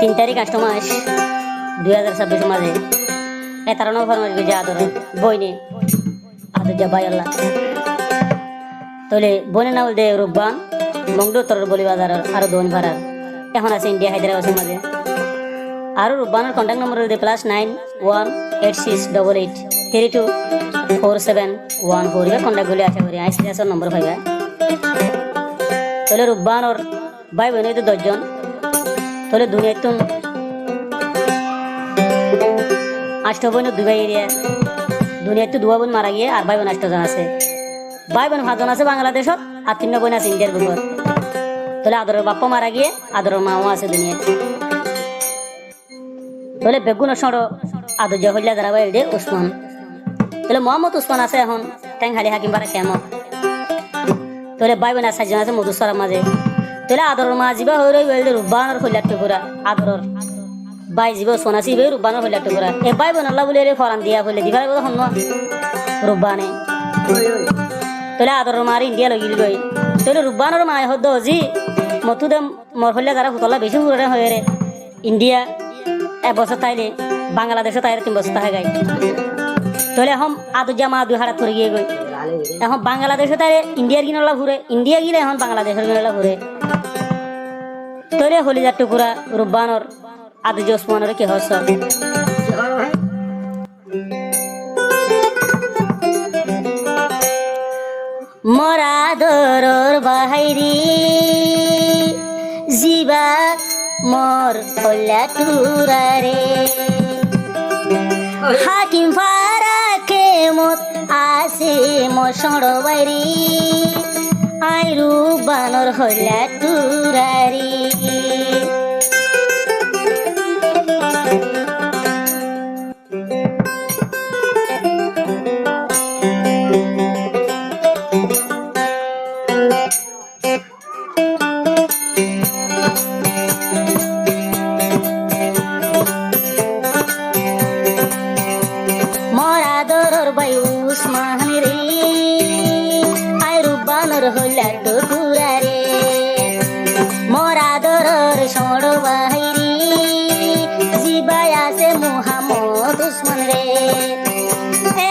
3 তারিখ 8 মাস 2026 মাঝে 13 ফরমাস গেছে আদর বইনে আদর যা বাই আল্লাহ তাহলে বনে না বলতে রূপবান মংডু তোর বলি বাজার আরো দোন ভাড়ার এখন আছে ইন্ডিয়া হায়দ্রাবাদের মাঝে আর রূপবানের কন্ট্যাক্ট নম্বর হল +918688324714 এবার কন্ট্যাক্ট করলে আশা করি আইসিএসের নম্বর পাইবা তাহলে রূপবানর ভাই বোন হইতে 10 জন তাহলে দুনিয়াতুন 8 বোন 2 ভাই এরিয়া দুনিয়াতে 2 বোন মারা গিয়ে আর ভাই বোন 8 জন আছে ভাই বোন 5 জন আছে বাংলাদেশত আর 3 বোন আছে ইন্ডিয়ার বুকত তাহলে আদরের বাপ্পা মারা গিয়ে আদরের মাও আছে দুনিয়াতে তাহলে বেগুন সড়ো আদর জহল্লা যারা ভাই দে উসমান তাহলে মোহাম্মদ উসমান আছে এখন ট্যাং হালি হাকিম পারা কেমন তাহলে ভাই বোন 7 জন আছে মধুসরার মাঝে তাহলে আদরের মা জিবা হই রই বলতে রুবানর কইলা টুকুরা আদরের ভাই জীব সোনাসি বে রুবানর কইলা টুকুরা এ ভাই বোন আল্লাহ বলে রে ফরান দিয়া বলে দিবা বলে হন্ন রুবানে তাহলে আদরের মার ইন্ডিয়া লগিল গই তাহলে রুবানর মা হদ জি মতুদে মর হইলা যারা হুতলা বেশি হুরে হয়ে রে ইন্ডিয়া এবছর তাইলে বাংলাদেশে তাইলে 3 বছর থাকে গাই তাহলে এখন আদর জামা 2 হাড়া করে গিয়ে গই এখন বাংলাদেশে তাইলে ইন্ডিয়ার গিনলা ঘুরে ইন্ডিয়া গিলে এখন বাংলাদেশের গিনলা ঘুরে তাহলে হলিজার টুকুরা রুবানর আদর ওসমানের কি হস মরা দরর বাহাইরি জিবা মোর হল্লা টুরারে হাকিম ফারা কে মত আসে মোর সড় বাইরি আইরু বানর হল্লা টুরারি হইলা টুকুরা রে মরা দরর সড় বাহিরি জিবাই আছে মুহাম্মদ উসমান রে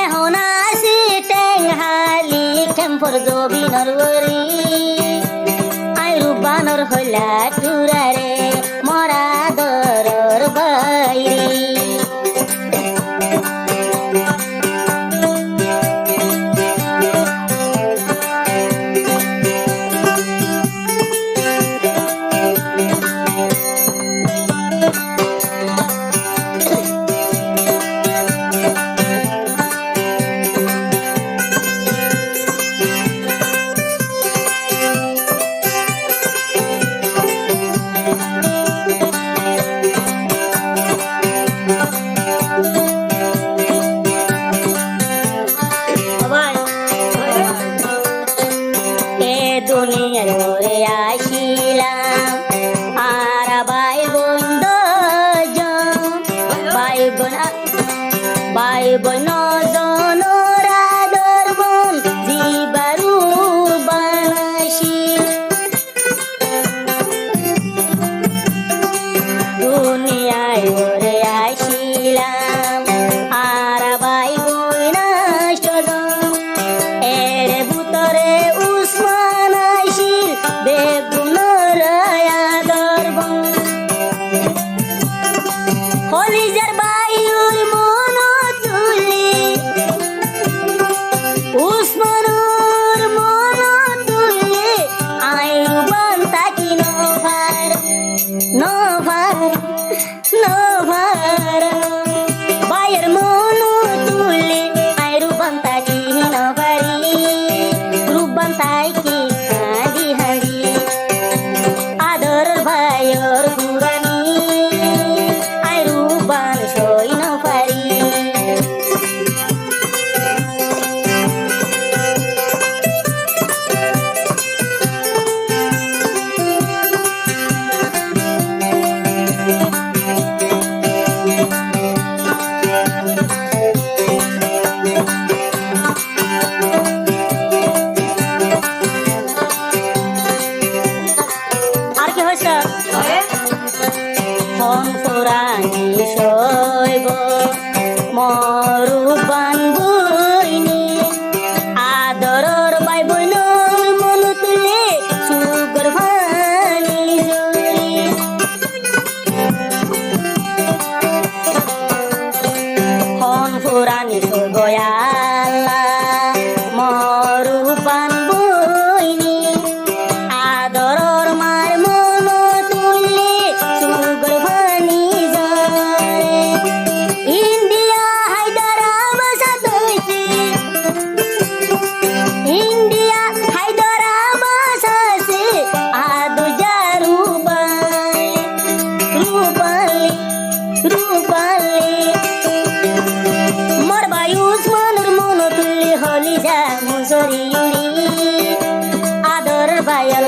এখন আসি টেং হালি কেম্পর জবিনর গরি আই রুবানর হইলা টুরা রে মরা দরর বাহিরি দুনিয়ার মোরে আসিলাম আর ভাই বোন জনরা দরবন জিবারু বানাসি দুনিয়ায় মোরে আসিলাম আর ভাই বোন এর ভিতরে উসমান বেগুনর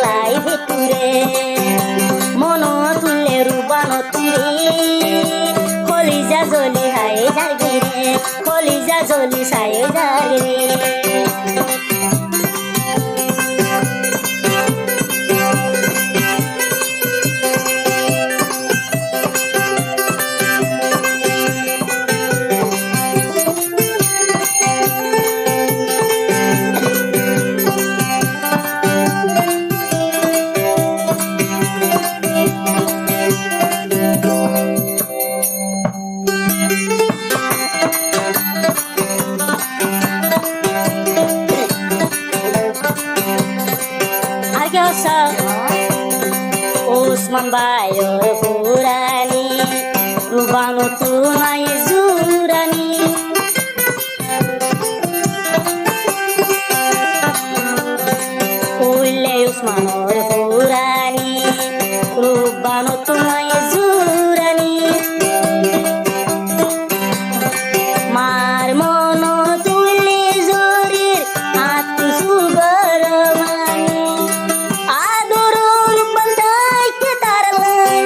লাই ভিতুরে মন তুলে রুবান তুরে কলিজা জলি হায় জাগে রে কলিজা জলি সায়ে জাগে রে Usman Bayor Purani Rubano Tunai Zurani Ulle Usman Purani Rubano Tunai Zurani Mar mono tulle zorir atu subaramani adorul bandai ke taralai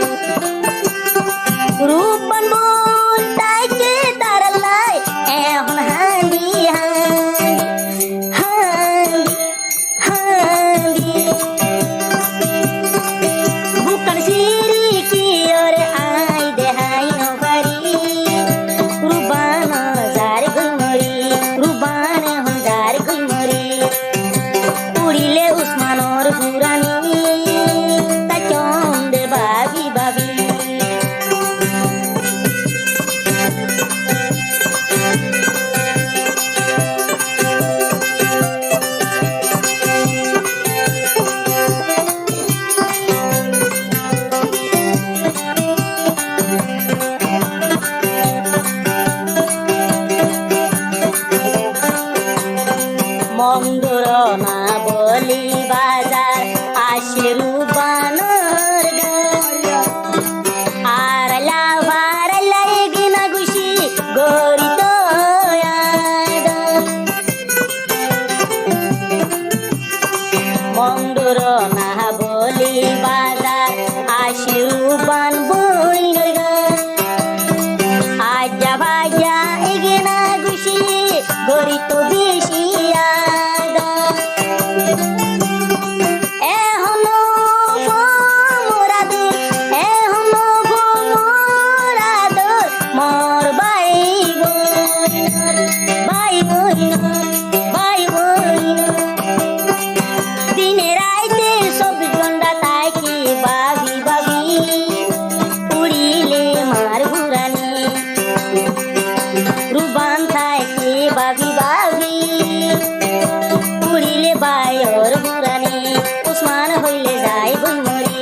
ruban buntai ke taralai ehon handi handi bukan siri ki ore ai dehai no bari rubana zar gulmari rubane hon zar gulmari urile usmanor purani ta chonde babi babi মন্দর না বলি বাজার আসে রুবানর আর লাভার লাগিনা Gushi গরিত মন্দর না বলি বাজার আসে রুবান বইনর আজা ভাজা এগিনা গুশি গরিত বেশি বাবি বাবি উড়িলে বায়র বুড়ানি উসমান হইলে যায় বইমরি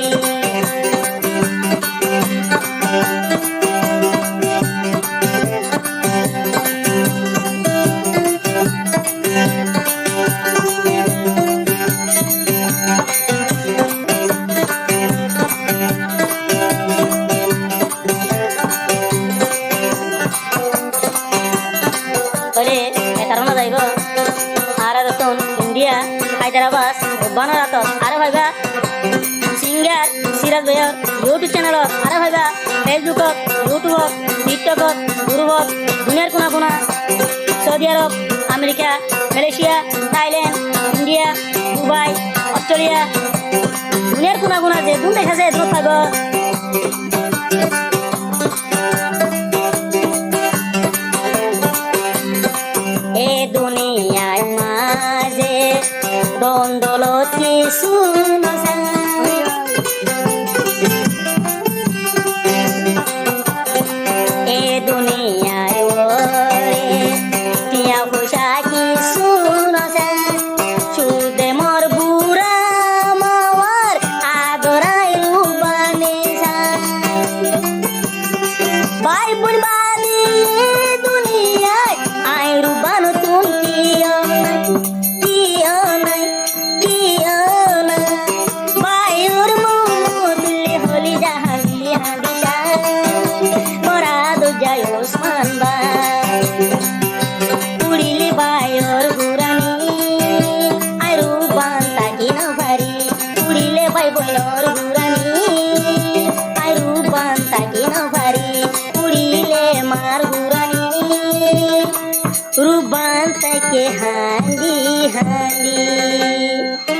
इंडिया हैदराबाद बनारत आरो भाइबा सिंगर सिराज भैया यूट्यूब चैनल आरो भाइबा फेसबुक यूट्यूब टिकटक गुरुब दुनियार कोना कोना Saudi Arab America Malaysia Thailand India Dubai Australia दुनियार कोना कोना जे दुन দেখা যায় দুন থাকো এ দুনিয়ায় মাঝে দ্বন্দ্বলতি শুনসা এ দুনিয়ায় ওরে টিয়া ফুসা কি শুনসা সুদে মোর বুড়া মাওয়ার আদরাই রুবানে সা ভাই বোন বানি দুনিয়ায় আই রুবান তুমি ভাই বোনর গুরানি আই রূপবান তাকে না ভারি উড়িলে মার গুরানি রূপবান তাকে হান্দি হান্দি